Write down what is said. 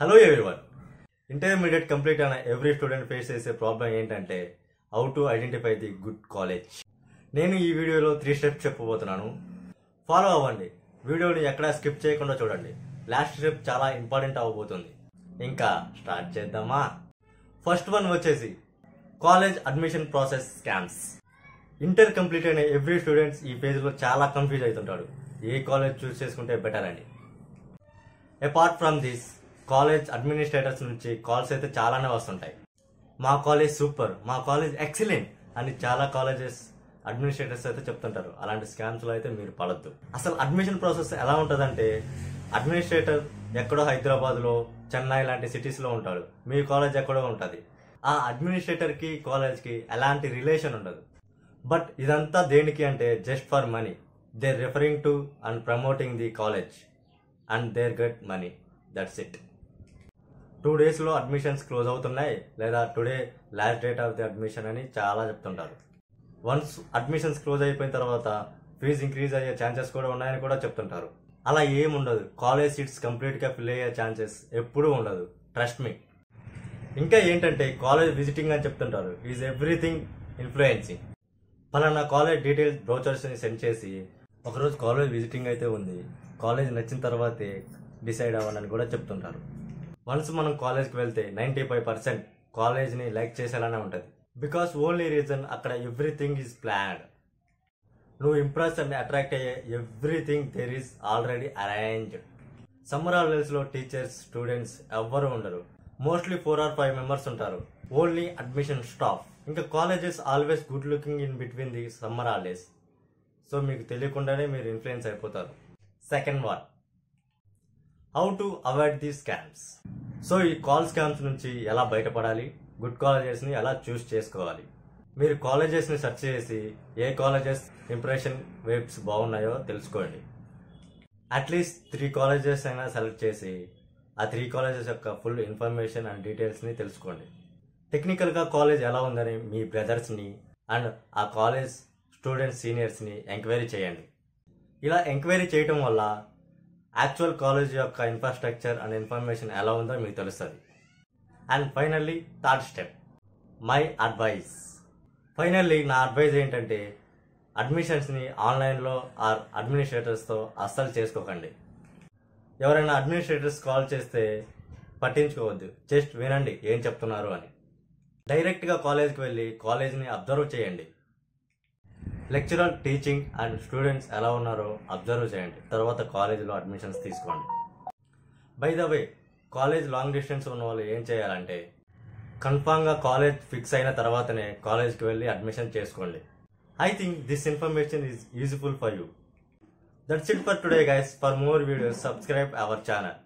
Hello everyone. Intermediate complete and every student faces a problem ఏంటంటే how to identify the good college. నేను ఈ వీడియోలో 3 steps చెప్పబోతున్నాను. Follow అవ్వండి. వీడియోని ఎక్కడా స్కిప్ చేయకుండా చూడండి. లాస్ట్ స్టెప్ చాలా ఇంపార్టెంట్ అవబోతుంది. ఇంకా స్టార్ట్ చేద్దామా? ఫస్ట్ వన్ వచ్చేసి college admission process scams. Inter complete అయిన ఎవ్రీ స్టూడెంట్స్ ఈ పేజ్లో చాలా కన్ఫ్యూజ్ అవుతుంటాడు. ఏ కాలేజ్ చూస్ చేసుకుంటే బెటర్ అని. Apart from this college administrators నుంచి కాల్స్ అయితే చాలానే వస్తుంటాయి. మా కాలేజ్ సూపర్, మా కాలేజ్ ఎక్సలెంట్ అని చాలా కాలేజెస్ అడ్మినిస్ట్రేటర్స్ అయితే చెప్తుంటారు. అలాంటి స్కామ్స్ లో అయితే మీరు పడద్దు. అసలు అడ్మిషన్ ప్రాసెస్ ఎలా ఉంటుందంటే అడ్మినిస్ట్రేటర్ ఎక్కడో హైదరాబాద్ లో, చెన్నై లాంటి సిటీస్ లో ఉంటాడు. మీ కాలేజ్ ఎక్కడో ఉంటుంది. ఆ అడ్మినిస్ట్రేటర్ కి కాలేజ్ కి ఎలాంటి రిలేషన్ ఉండదు. బట్ ఇదంతా దేనికి అంటే just for money. They referring to and promoting the college and they're get money. That's it. 2 days లో అడ్మిషన్స్ క్లోజ్ అవుతున్నాయి, లేదా today last date of the admission అని చాలా చెప్తుంటారు. వన్స్ అడ్మిషన్స్ క్లోజ్ అయిపోయిన తర్వాత ఫీజు ఇంక్రీజ్ అయ్యే ఛాన్సెస్ కూడా ఉన్నాయని కూడా చెప్తుంటారు. అలా ఏముండదు. కాలేజ్ సీట్స్ కంప్లీట్గా ఫిల్ అయ్యే ఛాన్సెస్ ఎప్పుడూ ఉండదు. Trust me. ఇంకా ఏంటంటే కాలేజ్ విజిటింగ్ అని చెప్తుంటారు. Is everything influencing. పలానా కాలేజ్ డీటెయిల్స్ బ్రోచర్స్ని సెండ్ చేసి ఒకరోజు కాలేజ్ విజిటింగ్ అయితే ఉంది, కాలేజ్ నచ్చిన తర్వాతే డిసైడ్ అవ్వాలని కూడా చెప్తుంటారు. వన్స్ మనం కాలేజ్కి వెళ్తే 95% కాలేజ్ని లైక్ చేసేలానే ఉంటుంది. బికాస్ ఓన్లీ రీజన్ అక్కడ ఎవ్రీథింగ్ ఈజ్ ప్లాన్డ్. నువ్వు ఇంప్రెస్ అండ్ అట్రాక్ట్ అయ్యే everything there is already arranged. Summer హాలిడేస్లో టీచర్స్, స్టూడెంట్స్ ఎవ్వరూ ఉండరు. మోస్ట్లీ 4 or 5 members ఉంటారు. Only admission staff. ఇంకా colleges always good looking in between the summer holidays. So మీకు తెలియకుండానే మీరు ఇన్ఫ్లుయెన్స్ అయిపోతారు. Second one, how to avoid the scams. So ఈ కాల్ స్కామ్స్ నుంచి ఎలా బయటపడాలి, గుడ్ కాలేజెస్ని ఎలా చూస్ చేసుకోవాలి. మీరు కాలేజెస్ని సెర్చ్ చేసి ఏ కాలేజెస్ ఇంప్రెషన్ వెబ్స్ బాగున్నాయో తెలుసుకోండి. అట్లీస్ట్ 3 colleges అయినా సెలెక్ట్ చేసి ఆ 3 colleges యొక్క ఫుల్ ఇన్ఫర్మేషన్ అండ్ డీటెయిల్స్ని తెలుసుకోండి. టెక్నికల్గా కాలేజ్ ఎలా ఉందని మీ బ్రదర్స్ని అండ్ ఆ కాలేజ్ స్టూడెంట్స్, సీనియర్స్ని ఎంక్వైరీ చేయండి. ఇలా ఎంక్వైరీ చేయటం వల్ల యాక్చువల్ కాలేజ్ యొక్క ఇన్ఫ్రాస్ట్రక్చర్ అండ్ ఇన్ఫర్మేషన్ ఎలా ఉందో మీకు తెలుస్తుంది. And finally third step, my advice. Finally నా అడ్వైజ్ ఏంటంటే అడ్మిషన్స్ని ఆన్లైన్లో ఆర్ అడ్మినిస్ట్రేటర్స్తో అస్సలు చేసుకోకండి. ఎవరైనా అడ్మినిస్ట్రేటర్స్ కాల్ చేస్తే పట్టించుకోవద్దు. జస్ట్ వినండి ఏం చెప్తున్నారు అని. డైరెక్ట్గా కాలేజ్కి వెళ్ళి కాలేజ్ని అబ్జర్వ్ చేయండి. లెక్చరర్ టీచింగ్ అండ్ స్టూడెంట్స్ ఎలా ఉన్నారో అబ్జర్వ్ చేయండి. తర్వాత కాలేజీలో అడ్మిషన్స్ తీసుకోండి. By the way, college long distance ఉన్న వాళ్ళు ఏం చేయాలంటే కన్ఫామ్గా కాలేజ్ ఫిక్స్ అయిన తర్వాతనే కాలేజ్కి వెళ్ళి అడ్మిషన్ చేసుకోండి. I think this information is useful for you. That's it for today guys. For more videos subscribe our channel.